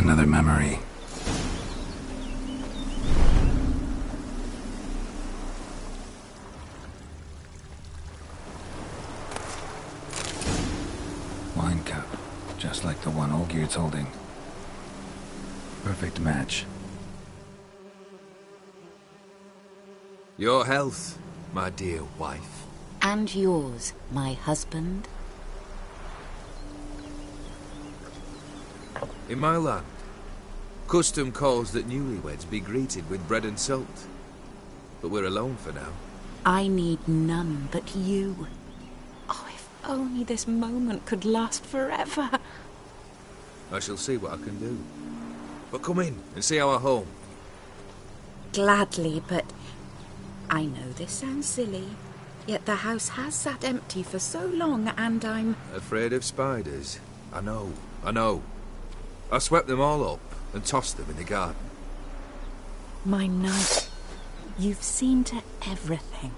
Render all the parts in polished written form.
Another memory. Wine cup, just like the one Olgerd's holding. Perfect match. Your health, my dear wife. And yours, my husband. In my land, custom calls that newlyweds be greeted with bread and salt. But we're alone for now. I need none but you. Oh, if only this moment could last forever. I shall see what I can do. But come in and see our home. Gladly, but I know this sounds silly, yet the house has sat empty for so long and I'm... Afraid of spiders? I know. I swept them all up and tossed them in the garden. My knight, you've seen to everything.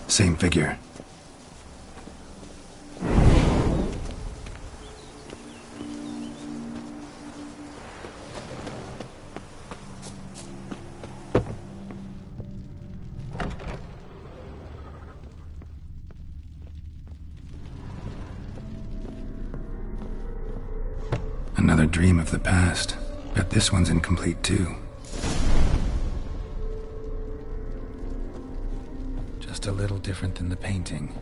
Same figure. Another dream of the past, but this one's incomplete too. Just a little different than the painting.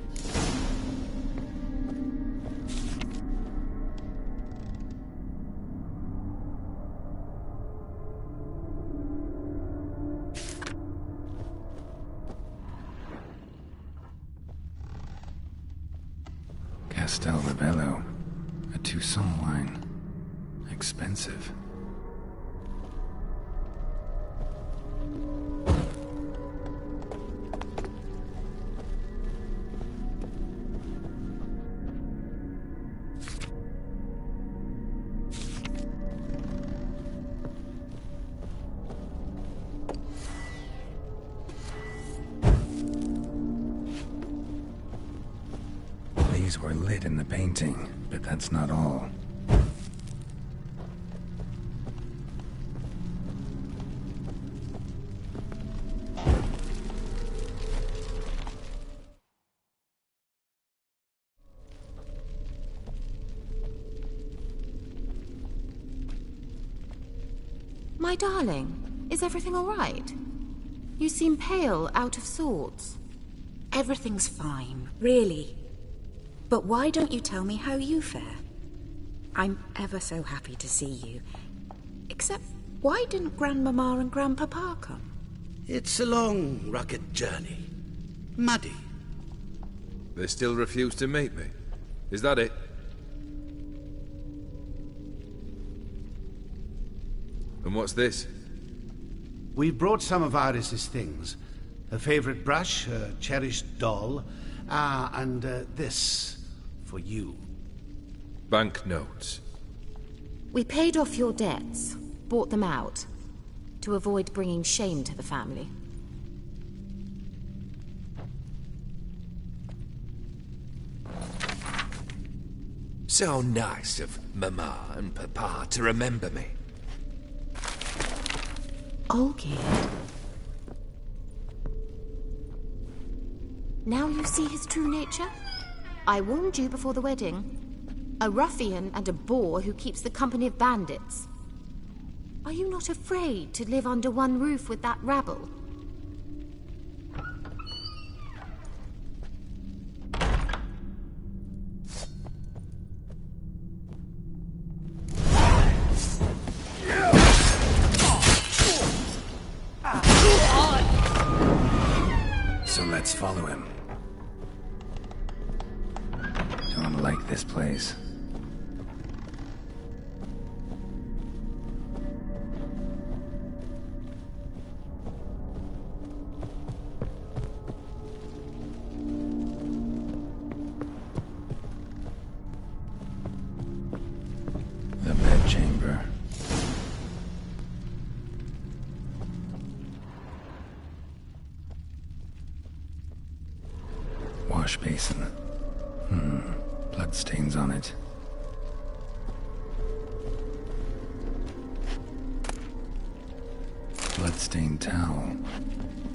Castel Rebello, a Toussaint wine. Expensive. These were lit in the painting, but that's not all. My darling, is everything all right? You seem pale, out of sorts. Everything's fine, really. But why don't you tell me how you fare? I'm ever so happy to see you. Except, why didn't Grandmama and Grandpapa come? It's a long, rugged journey. Muddy. They still refuse to meet me. Is that it? And what's this? We brought some of Iris's things. Her favorite brush, her cherished doll, and this for you. Banknotes. We paid off your debts, bought them out, to avoid bringing shame to the family. So nice of Mama and Papa to remember me. Olgierd. Now you see his true nature? I warned you before the wedding. A ruffian and a boor who keeps the company of bandits. Are you not afraid to live under one roof with that rabble? So let's follow him. Don't like this place. The bedchamber. Wash basin. Blood stains on it. Blood-stained towel.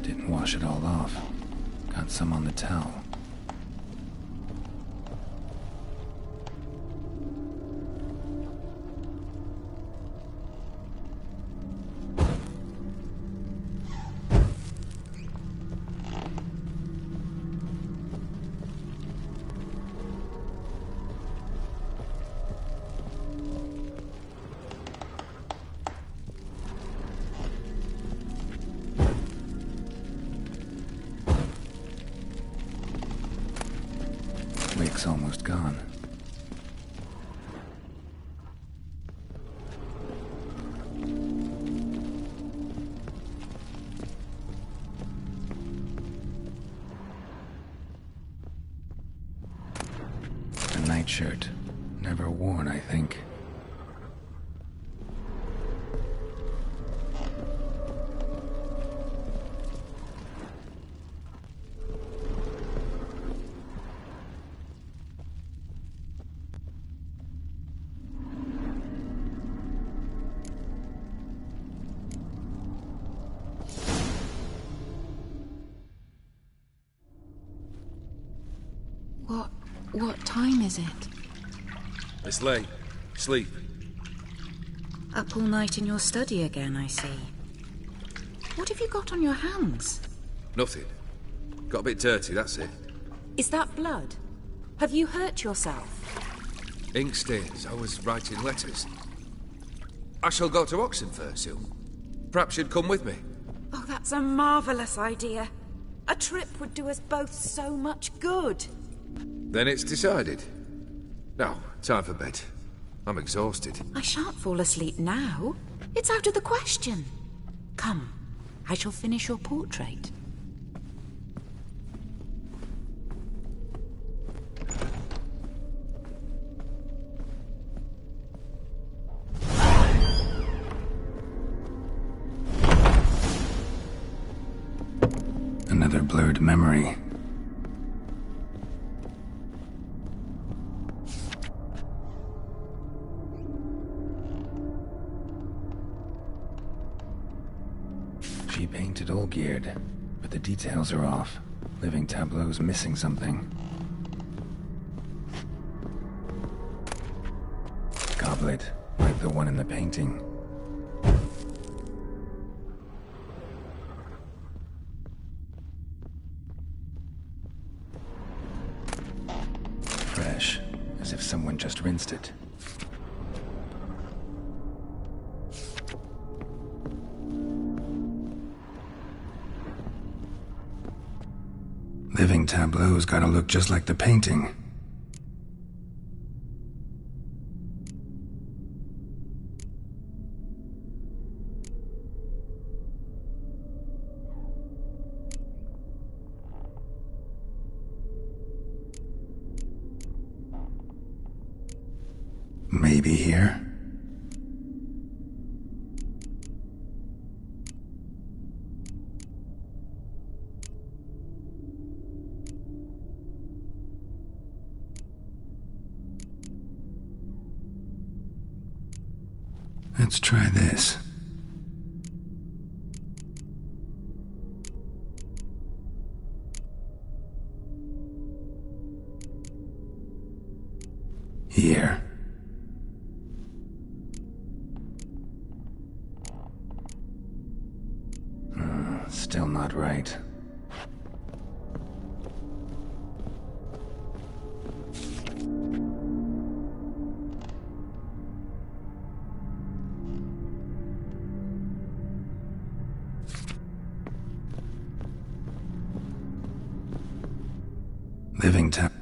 Didn't wash it all off. Got some on the towel. Wick's almost gone. A nightshirt. Never worn, I think. What time is it? It's late. Sleep. Up all night in your study again, I see. What have you got on your hands? Nothing. Got a bit dirty, that's it. Is that blood? Have you hurt yourself? Ink stains. I was writing letters. I shall go to Oxenfurt soon. Perhaps you'd come with me. Oh, that's a marvellous idea. A trip would do us both so much good. Then it's decided. Now, time for bed. I'm exhausted. I shan't fall asleep now. It's out of the question. Come, I shall finish your portrait. Another blurred memory. She painted Olgierd, but the details are off. Living tableau's missing something. Goblet, like the one in the painting. Fresh, as if someone just rinsed it. Living tableau's gotta look just like the painting. Maybe here? Let's try this. Here. Still not right. Living tab...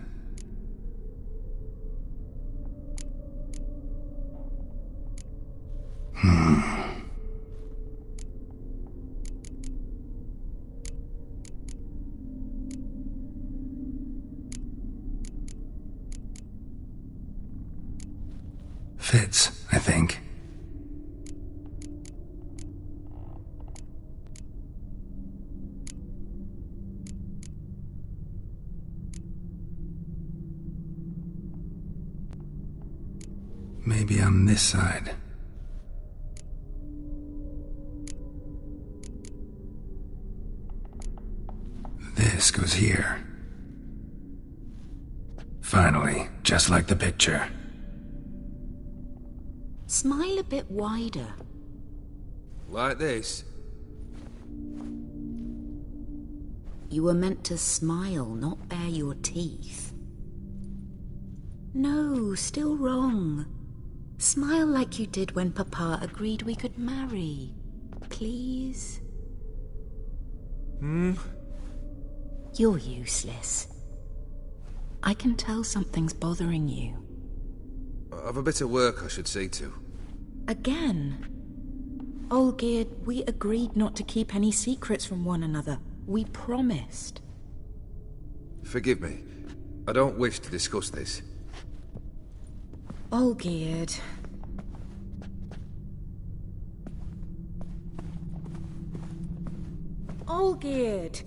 Fits, I think. Maybe on this side. This goes here. Finally, just like the picture. Smile a bit wider. Like this? You were meant to smile, not bare your teeth. No, still wrong. Smile like you did when Papa agreed we could marry. Please? You're useless. I can tell something's bothering you. I've a bit of work I should see to. Again? Olgierd, we agreed not to keep any secrets from one another. We promised. Forgive me. I don't wish to discuss this. Olgierd. Olgierd!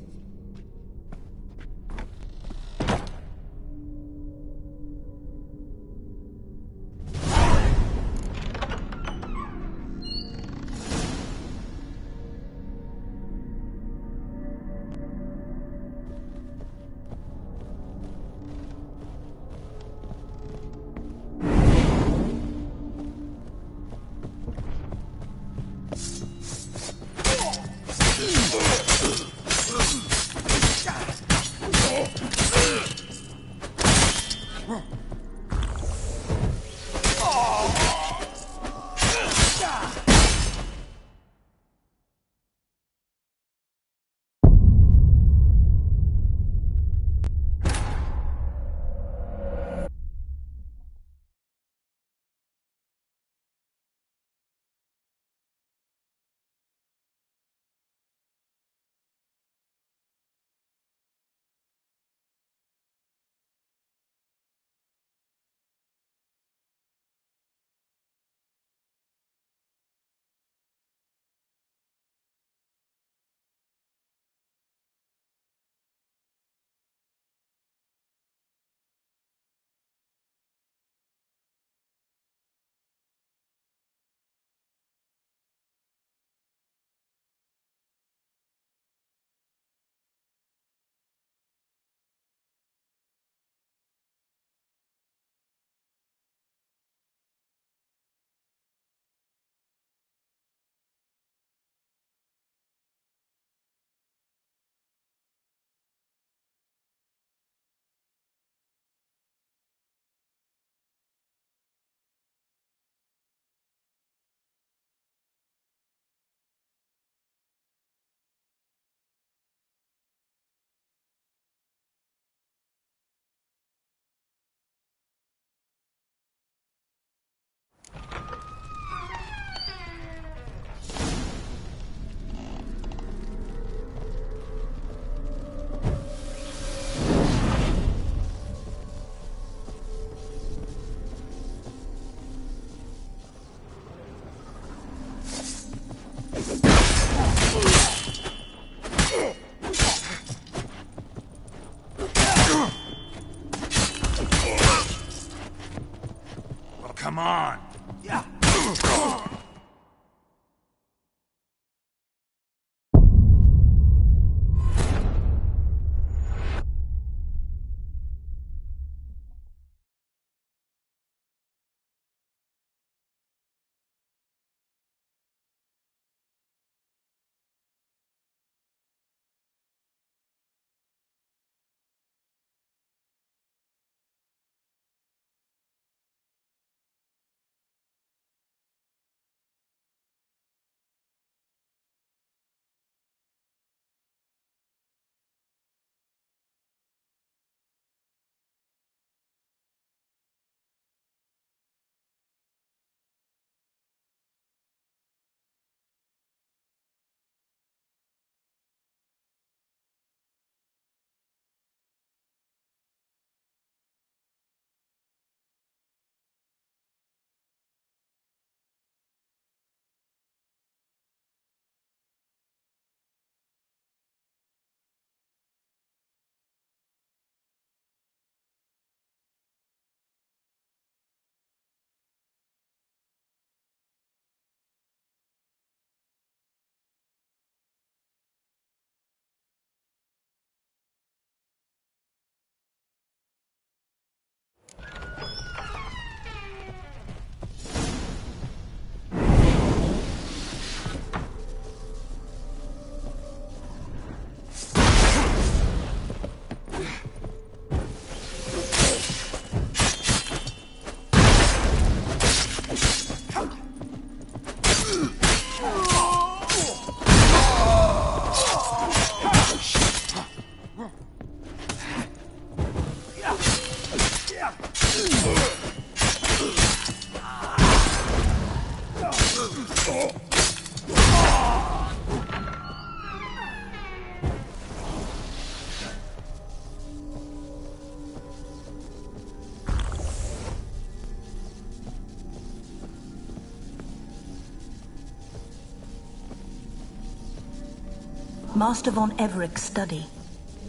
Master von Everett's study.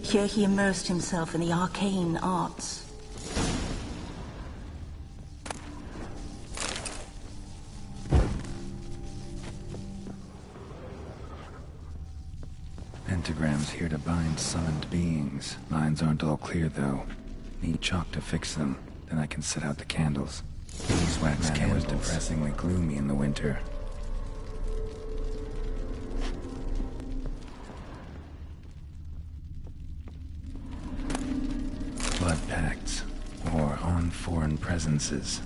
Here he immersed himself in the arcane arts. Pentagrams here to bind summoned beings. Lines aren't all clear, though. Need chalk to fix them, then I can set out the candles. Beeswax candles. Was depressingly gloomy in the winter. Blood pacts, or on foreign presences.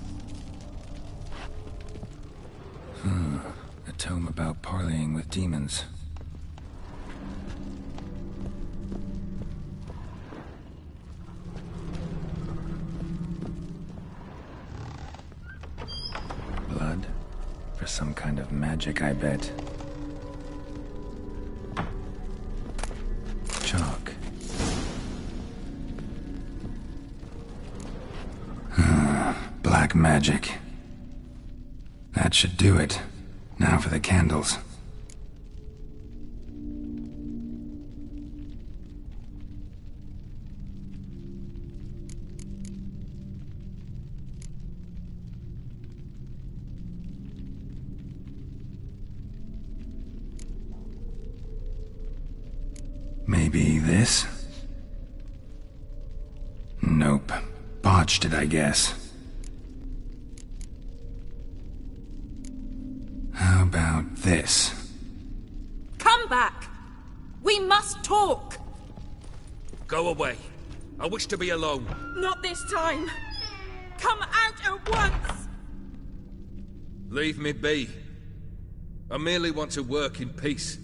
A tome about parleying with demons. Blood? For some kind of magic, I bet. Chalk. Black magic. That should do it. Now for the candles. Maybe this? Nope. Botched it, I guess. How about this? Come back! We must talk! Go away. I wish to be alone. Not this time! Come out at once! Leave me be. I merely want to work in peace.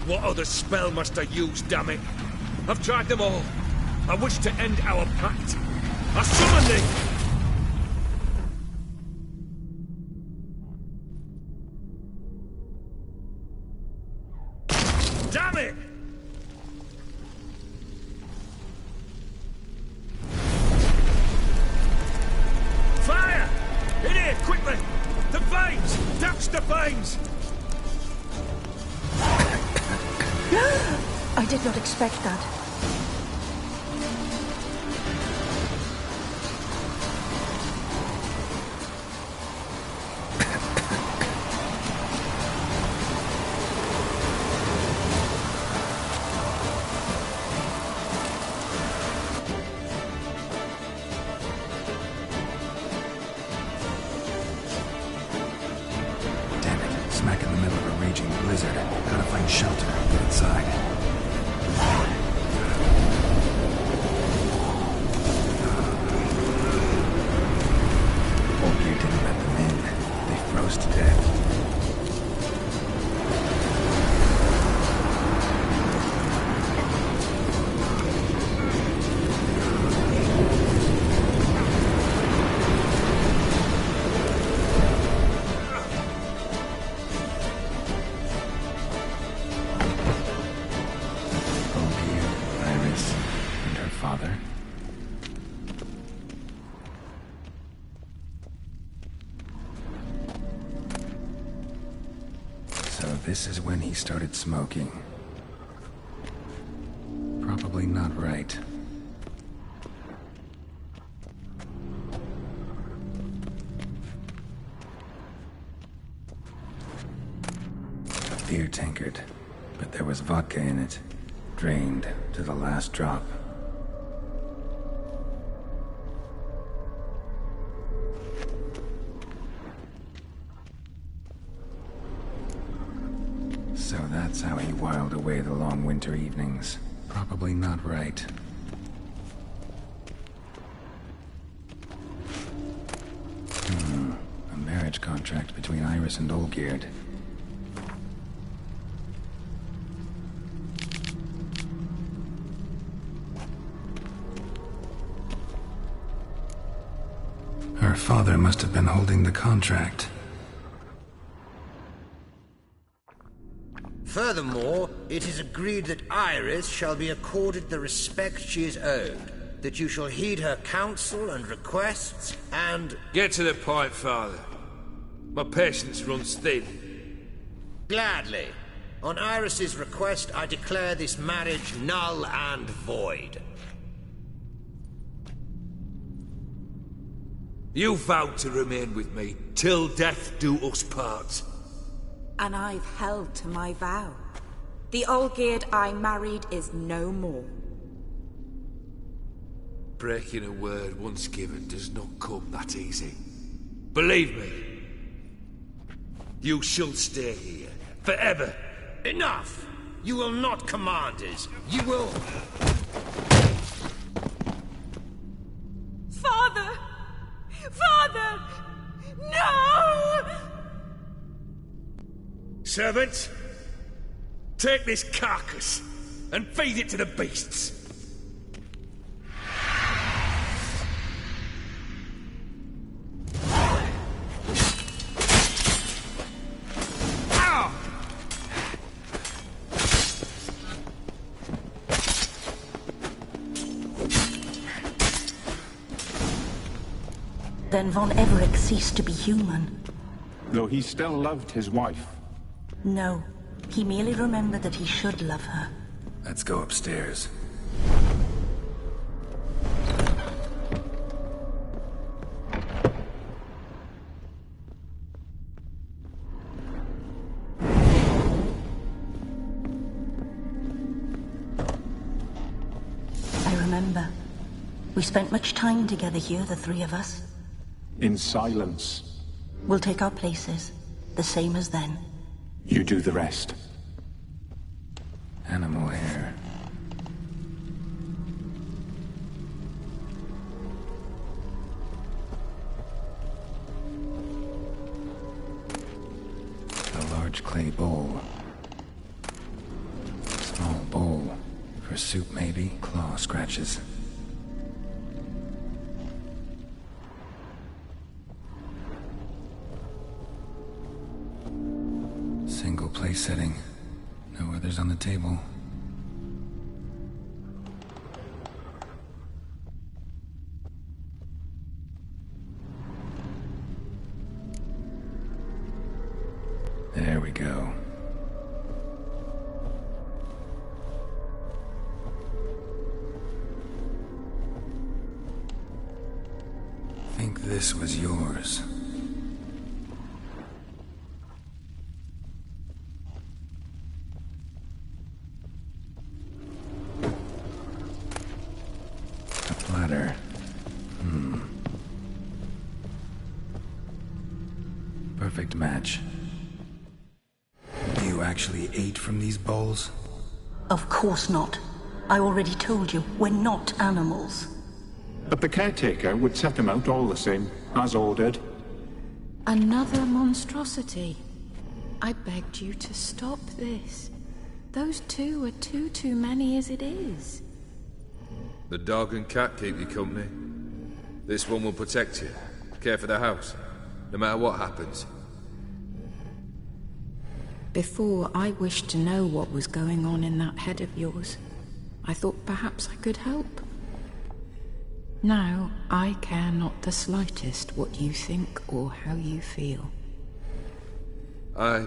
What other spell must I use, damn it? I've tried them all. I wish to end our pact. I summon thee! Damn it! Fire! In here, quickly! The flames! Douse the flames! I did not expect that. Damn it, smack in the middle of a raging blizzard. Gotta find shelter, get inside. To death. Iris, and her father. This is when he started smoking. Probably not right. A beer tankard, but there was vodka in it. Drained to the last drop. So that's how he whiled away the long winter evenings. Probably not right. A marriage contract between Iris and Olgierd. Her father must have been holding the contract. Furthermore, it is agreed that Iris shall be accorded the respect she is owed, that you shall heed her counsel and requests, and... Get to the point, Father. My patience runs thin. Gladly. On Iris's request, I declare this marriage null and void. You vowed to remain with me till death do us part. And I've held to my vow. The Olgierd I married is no more. Breaking a word once given does not come that easy. Believe me. You shall stay here, forever. Enough! You will not command us. You will... Father! Father! No! Servant, take this carcass and feed it to the beasts. Then Von Everett ceased to be human. Though he still loved his wife. No, he merely remembered that he should love her. Let's go upstairs. I remember. We spent much time together here, the three of us. In silence. We'll take our places, the same as then. You do the rest. Animal hair. A large clay bowl. Small bowl. For soup, maybe? Claw scratches. Single place setting. No others on the table. There we go. Think this was yours. Platter. Perfect match. You actually ate from these bowls? Of course not. I already told you, we're not animals. But the caretaker would set them out all the same, as ordered. Another monstrosity. I begged you to stop this. Those two are too many as it is. The dog and cat keep you company. This one will protect you, care for the house, no matter what happens. Before, I wished to know what was going on in that head of yours. I thought perhaps I could help. Now, I care not the slightest what you think or how you feel. I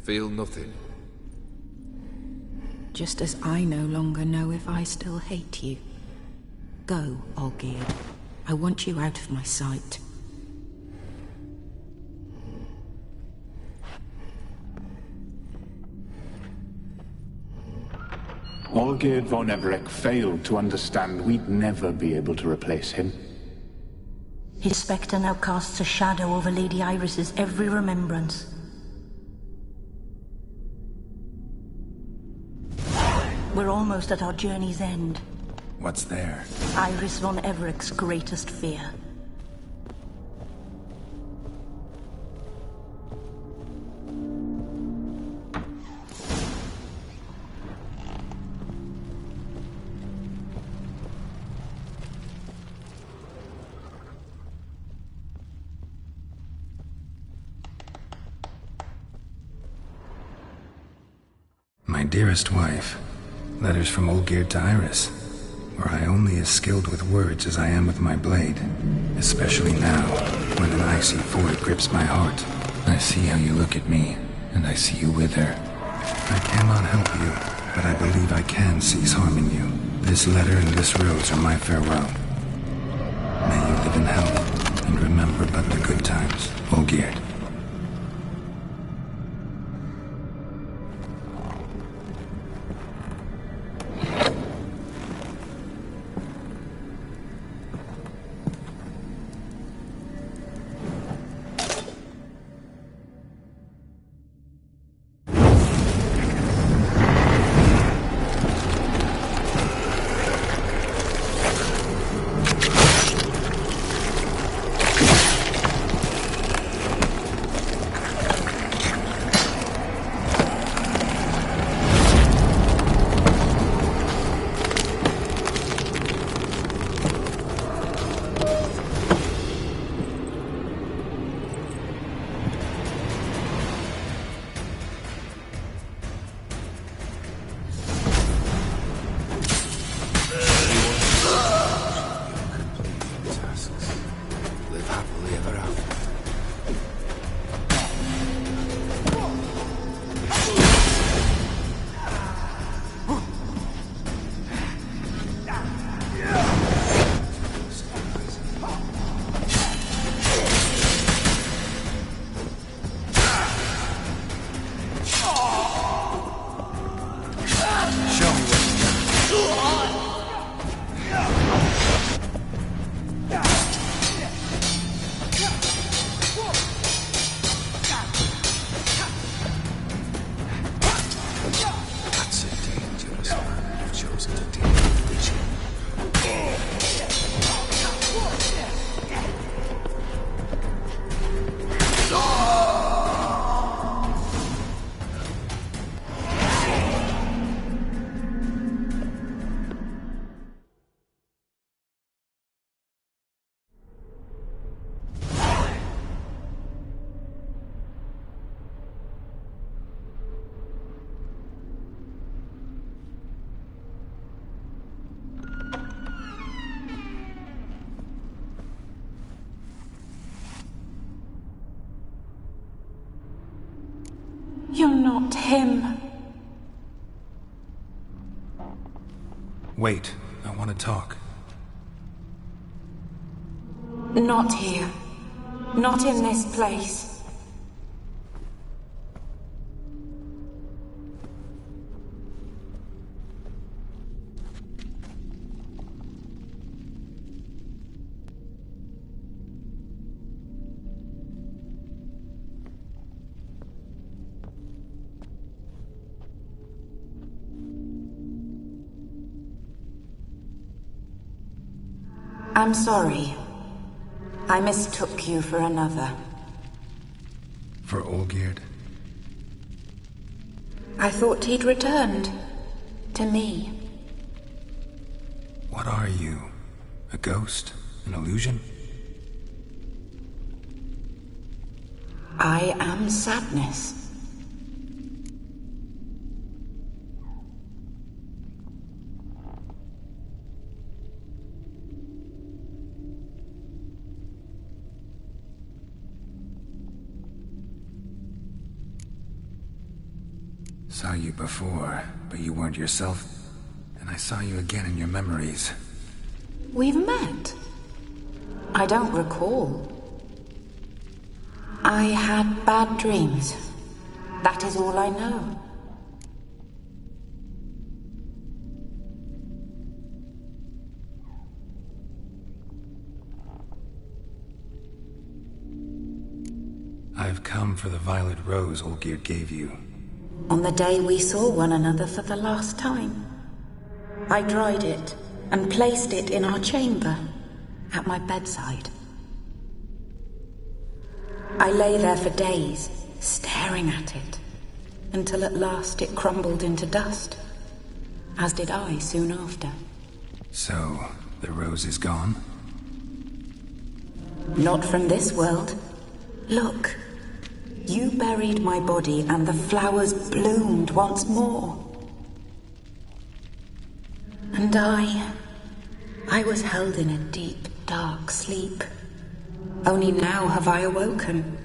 feel nothing. Just as I no longer know if I still hate you. Go, Olgierd. I want you out of my sight. Olgierd von Everec failed to understand we'd never be able to replace him. His spectre now casts a shadow over Lady Iris's every remembrance. We're almost at our journey's end. What's there? Iris von Everec's greatest fear. My dearest wife, letters from Olgierd to Iris. Were I only as skilled with words as I am with my blade, especially now, when an icy void grips my heart. I see how you look at me, and I see you with her. I cannot help you, but I believe I can cease harming you. This letter and this rose are my farewell. May you live in health, and remember but the good times, Olgierd. You're not him. Wait, I want to talk. Not here. Not in this place. I'm sorry. I mistook you for another. For Olgierd? I thought he'd returned. To me. What are you? A ghost? An illusion? I am sadness. Saw you before, but you weren't yourself. And I saw you again in your memories. We've met? I don't recall. I had bad dreams. That is all I know. I've come for the violet rose Olgierd gave you. On the day we saw one another for the last time, I dried it and placed it in our chamber, at my bedside. I lay there for days, staring at it, until at last it crumbled into dust, as did I soon after. So, the rose is gone? Not from this world. Look, you buried my body and the flowers bloomed once more. And I was held in a deep, dark sleep. Only now have I awoken,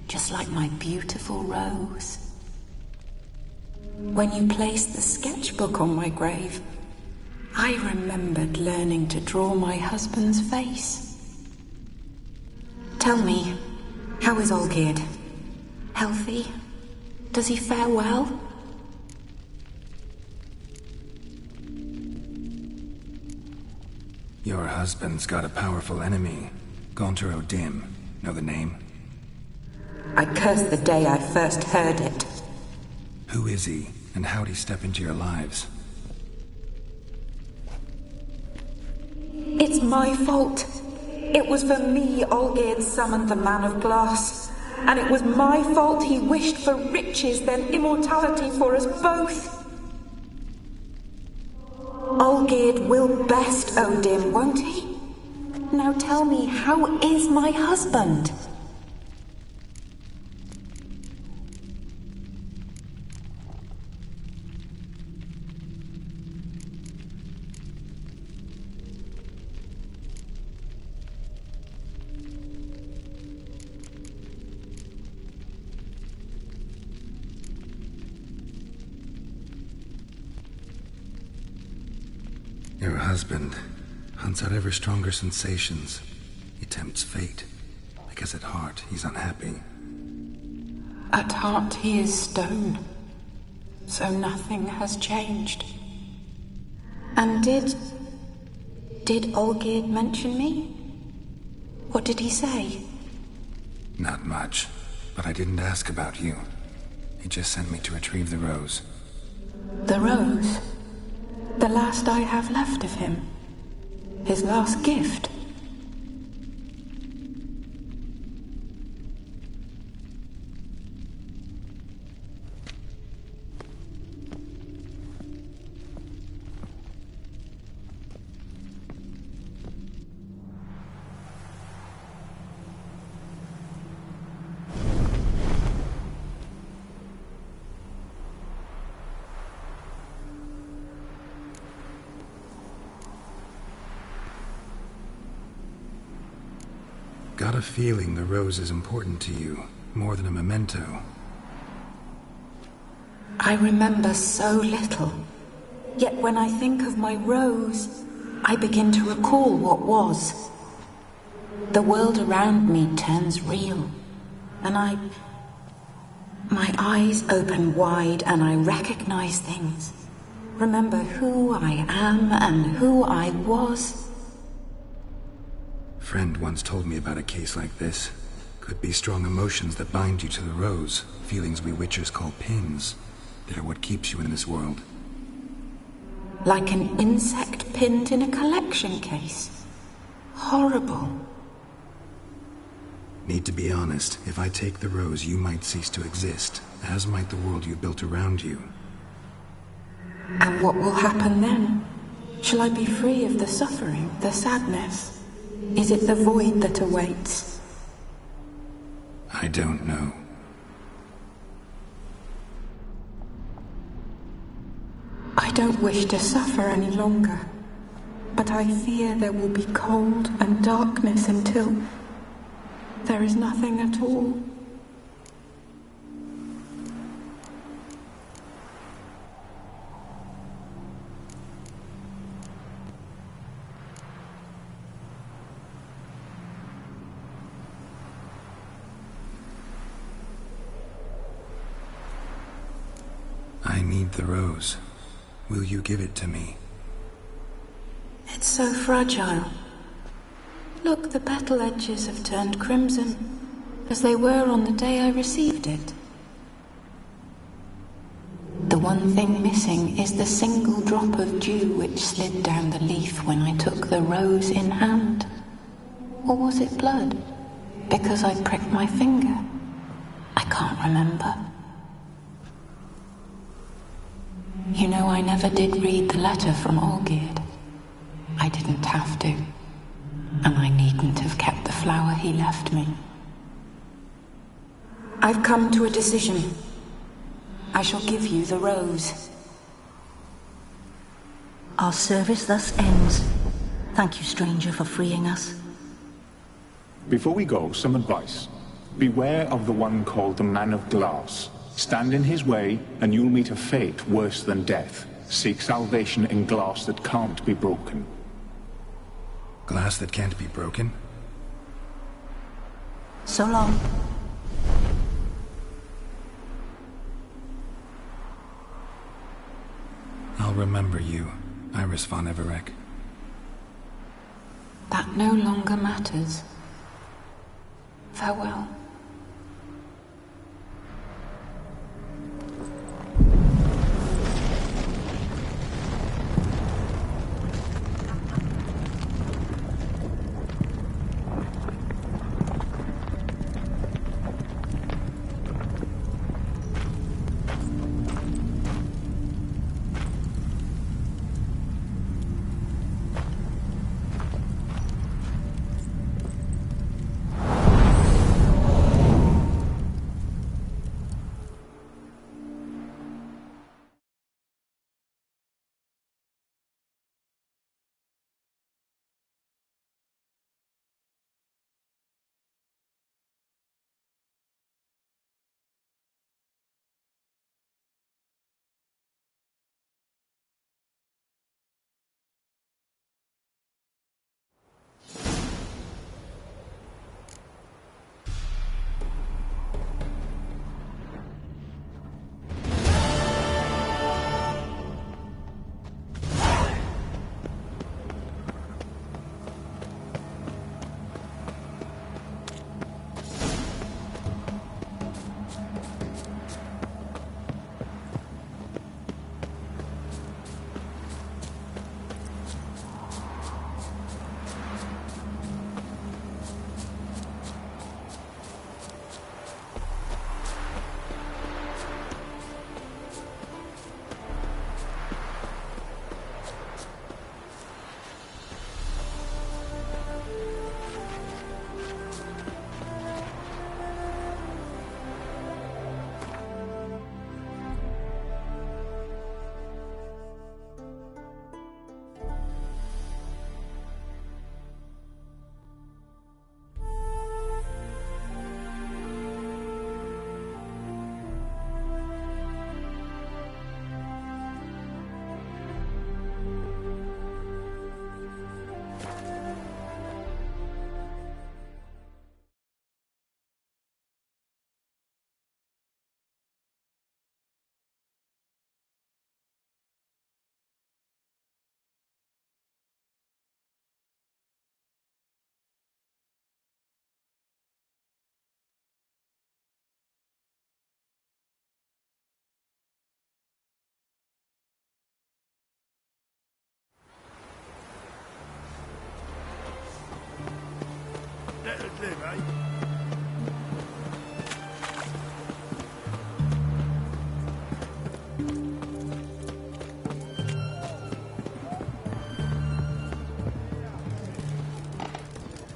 just like my beautiful rose. When you placed the sketchbook on my grave, I remembered learning to draw my husband's face. Tell me, how is Olgierd? Healthy? Does he fare well? Your husband's got a powerful enemy. Gaunter O'Dim. Know the name? I curse the day I first heard it. Who is he, and how'd he step into your lives? It's my fault. It was for me Olgierd summoned the Man of Glass. And it was my fault he wished for riches, then immortality for us both. Olgierd will best O'Dim, won't he? Now tell me, how is my husband? Your husband hunts out ever stronger sensations. He tempts fate, because at heart he's unhappy. At heart he is stone, so nothing has changed. And did Olgierd mention me? What did he say? Not much, but I didn't ask about you. He just sent me to retrieve the rose. The rose? The last I have left of him. His last gift. Got a feeling the rose is important to you, more than a memento. I remember so little. Yet when I think of my rose, I begin to recall what was. The world around me turns real, and my eyes open wide and I recognize things. Remember who I am and who I was. Friend once told me about a case like this. Could be strong emotions that bind you to the rose, feelings we witchers call pins. They're what keeps you in this world. Like an insect pinned in a collection case. Horrible. Need to be honest, if I take the rose, you might cease to exist, as might the world you built around you. And what will happen then? Shall I be free of the suffering, the sadness? Is it the void that awaits? I don't know. I don't wish to suffer any longer, but I fear there will be cold and darkness until there is nothing at all. I need the rose. Will you give it to me? It's so fragile. Look, the petal edges have turned crimson. as they were on the day I received it. The one thing missing is the single drop of dew which slid down the leaf when I took the rose in hand. Or was it blood? Because I pricked my finger? I can't remember. You know, I never did read the letter from Olgierd. I didn't have to. And I needn't have kept the flower he left me. I've come to a decision. I shall give you the rose. Our service thus ends. Thank you, stranger, for freeing us. Before we go, some advice. Beware of the one called the Man of Glass. Stand in his way, and you'll meet a fate worse than death. Seek salvation in glass that can't be broken. Glass that can't be broken? So long. I'll remember you, Iris von Everec. That no longer matters. Farewell.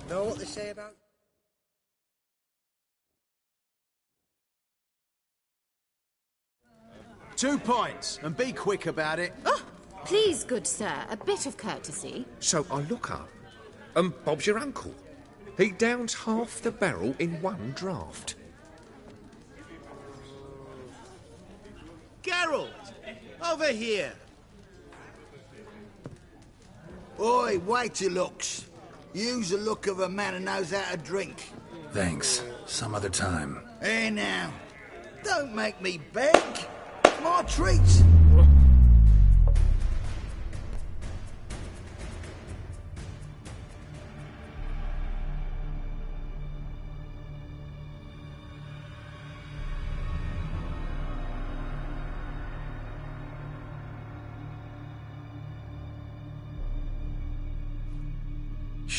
Know what they say about... Two points, and be quick about it. Oh, please, good sir, a bit of courtesy. So I look up, and Bob's your uncle. He downs half the barrel in one draught. Geralt! Over here! Oi, wait your looks. Use the look of a man who knows how to drink. Thanks. Some other time. Here now. Don't make me beg. My treat.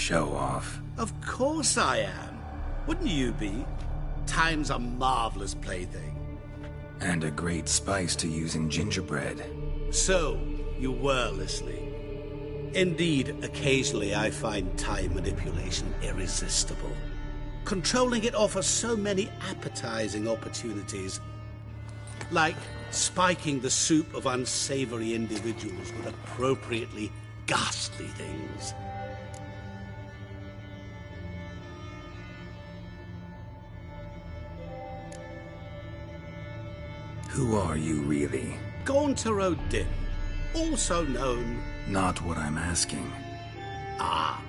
show off. Of course I am. Wouldn't you be? Time's a marvelous plaything. And a great spice to use in gingerbread. So, you were listening. Indeed, occasionally I find time manipulation irresistible. Controlling it offers so many appetizing opportunities. Like spiking the soup of unsavory individuals with appropriately ghastly things. Who are you, really? Gaunter O'Din, also known... Not what I'm asking. Ah,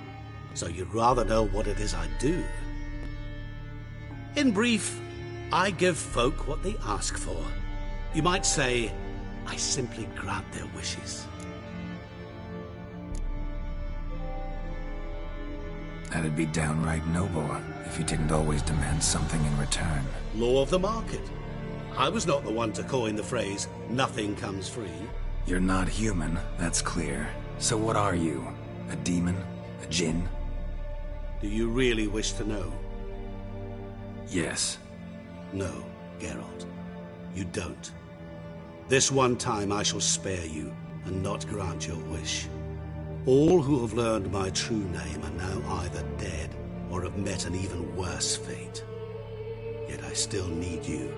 so you'd rather know what it is I do. In brief, I give folk what they ask for. You might say, I simply grant their wishes. That'd be downright noble if you didn't always demand something in return. Law of the market. I was not the one to coin the phrase, nothing comes free. You're not human, that's clear. So what are you? A demon? A djinn? Do you really wish to know? Yes. No, Geralt. You don't. This one time I shall spare you, and not grant your wish. All who have learned my true name are now either dead, or have met an even worse fate. Yet I still need you.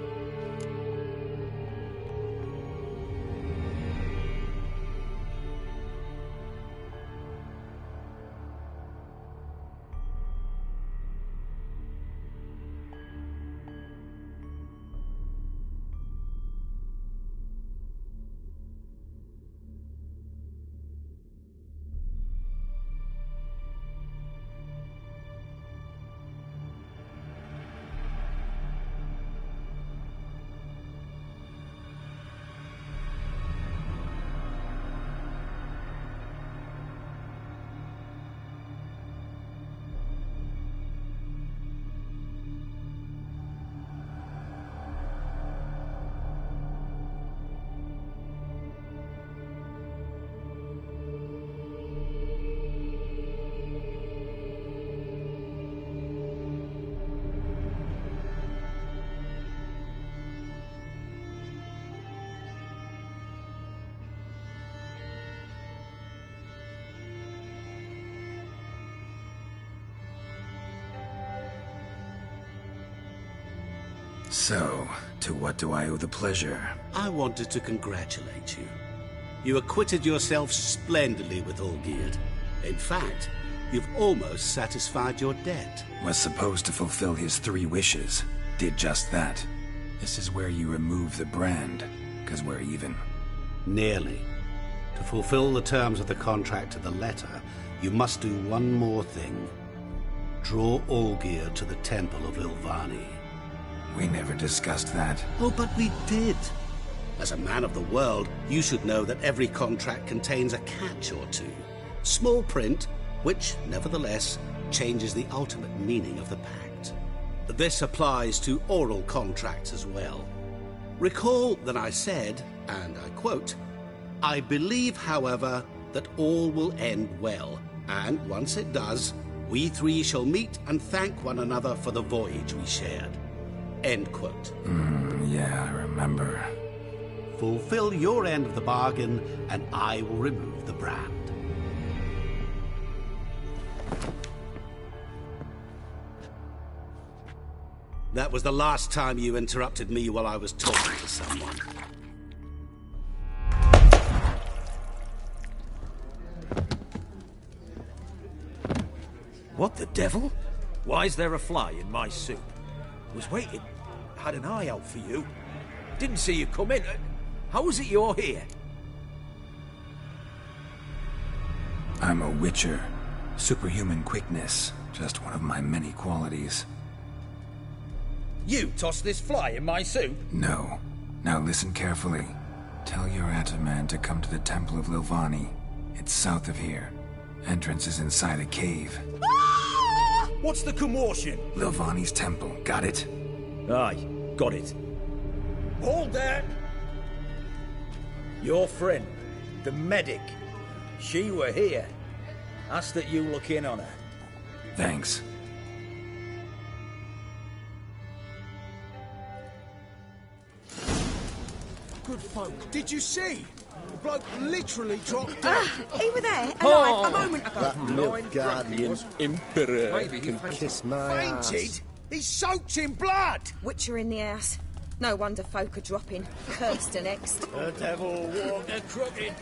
So, to what do I owe the pleasure? I wanted to congratulate you. You acquitted yourself splendidly with Olgierd. In fact, you've almost satisfied your debt. Was supposed to fulfill his 3 wishes. Did just that. This is where you remove the brand, 'cause we're even. Nearly. To fulfill the terms of the contract to the letter, you must do one more thing. Draw Olgierd to the Temple of Lilvani. We never discussed that. Oh, but we did. As a man of the world, you should know that every contract contains a catch or two. Small print, which, nevertheless, changes the ultimate meaning of the pact. This applies to oral contracts as well. Recall that I said, and I quote, "I believe, however, that all will end well, and once it does, we 3 shall meet and thank one another for the voyage we shared." End quote. Yeah, I remember. Fulfill your end of the bargain, and I will remove the brand. That was the last time you interrupted me while I was talking to someone. What the devil? Why is there a fly in my soup? Was waiting. Had an eye out for you. Didn't see you come in. How is it you're here? I'm a witcher. Superhuman quickness. Just one of my many qualities. You tossed this fly in my soup? No. Now listen carefully. Tell your Ataman to come to the Temple of Lilvani. It's south of here. Entrance is inside a cave. What's the commotion? Lilvani's temple. Got it? Aye, got it. Hold there! Your friend, the medic, she were here. Ask that you look in on her. Thanks. Good folk. Did you see? The bloke literally dropped dead. He were there, alive, a moment ago. That milk guardian emperor can kiss my ass. Fainted? He's soaked in blood! Witcher in the house. No wonder folk are dropping. Cursed and next. The devil walked a crooked.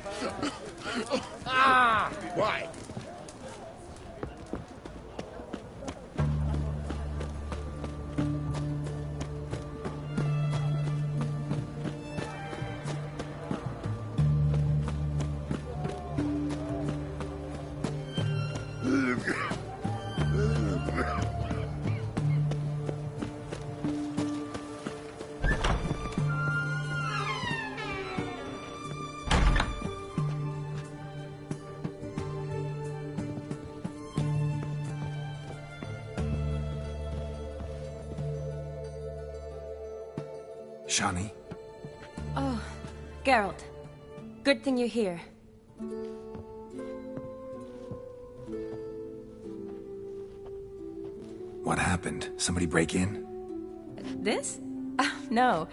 Why? Shani? Oh, Geralt. Good thing you're here. What happened? Somebody break in? This? No.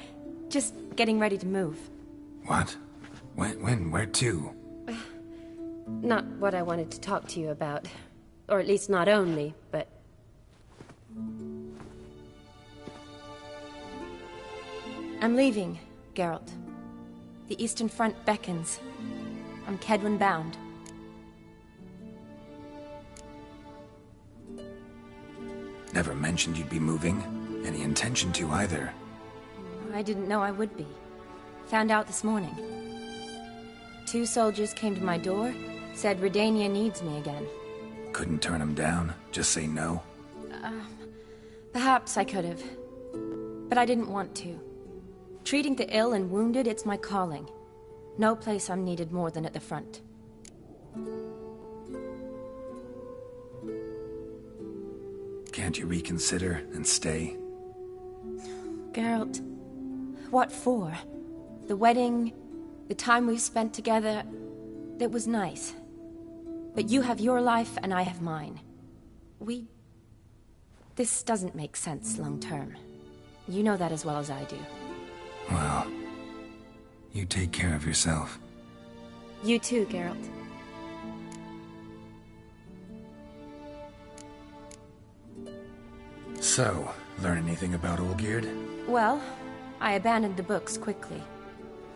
Just getting ready to move. What? When? Where to? Not what I wanted to talk to you about. Or at least not only, but... I'm leaving, Geralt. The Eastern Front beckons. I'm Kedwin bound. Never mentioned you'd be moving. Any intention to either. I didn't know I would be. Found out this morning. 2 soldiers came to my door, said Redania needs me again. Couldn't turn them down? Just say no? Perhaps I could have. But I didn't want to. Treating the ill and wounded, it's my calling. No place I'm needed more than at the front. Can't you reconsider and stay? Geralt, what for? The wedding, the time we've spent together, it was nice. But you have your life and I have mine. This doesn't make sense long term. You know that as well as I do. Well, you take care of yourself. You too, Geralt. So, learn anything about Olgierd? Well, I abandoned the books quickly.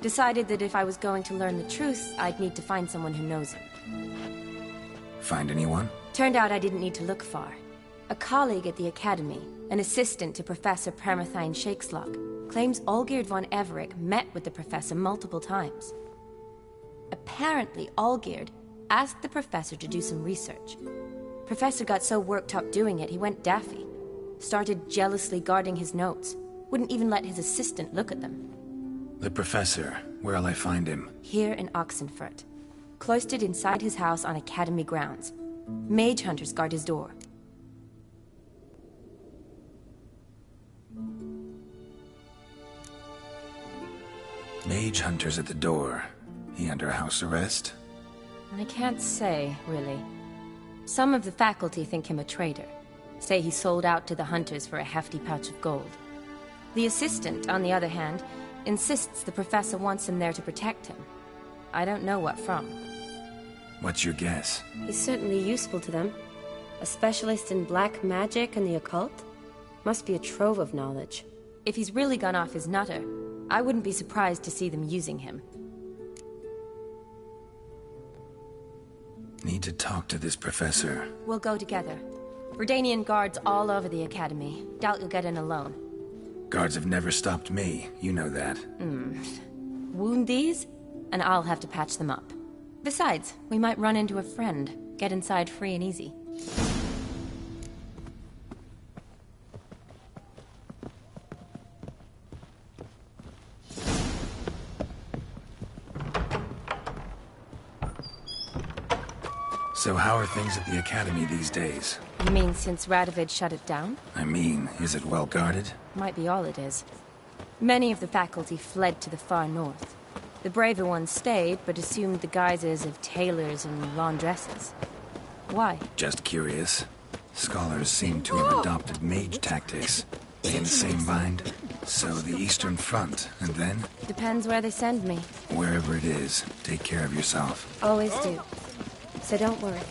Decided that if I was going to learn the truth, I'd need to find someone who knows it. Find anyone? Turned out I didn't need to look far. A colleague at the Academy, an assistant to Professor Permathine Shakeslock, claims Olgierd von Everick met with the professor multiple times. Apparently, Olgierd asked the professor to do some research. Professor got so worked up doing it, he went daffy. Started jealously guarding his notes. Wouldn't even let his assistant look at them. The professor. Where'll I find him? Here in Oxenfurt. Cloistered inside his house on Academy grounds. Mage hunters guard his door. Mage hunters at the door. He under house arrest? I can't say, really. Some of the faculty think him a traitor. Say he sold out to the hunters for a hefty pouch of gold. The assistant, on the other hand, insists the professor wants him there to protect him. I don't know what from. What's your guess? He's certainly useful to them. A specialist in black magic and the occult? Must be a trove of knowledge. If he's really gone off his nutter, I wouldn't be surprised to see them using him. Need to talk to this professor. We'll go together. Redanian guards all over the Academy. Doubt you'll get in alone. Guards have never stopped me. You know that. Wound these, and I'll have to patch them up. Besides, we might run into a friend. Get inside free and easy. So how are things at the Academy these days? You mean since Radovid shut it down? I mean, is it well guarded? Might be all it is. Many of the faculty fled to the far north. The braver ones stayed, but assumed the guises of tailors and laundresses. Why? Just curious. Scholars seem to have adopted mage tactics. They in the same bind? So the Eastern Front, and then? Depends where they send me. Wherever it is, take care of yourself. Always do. So don't worry.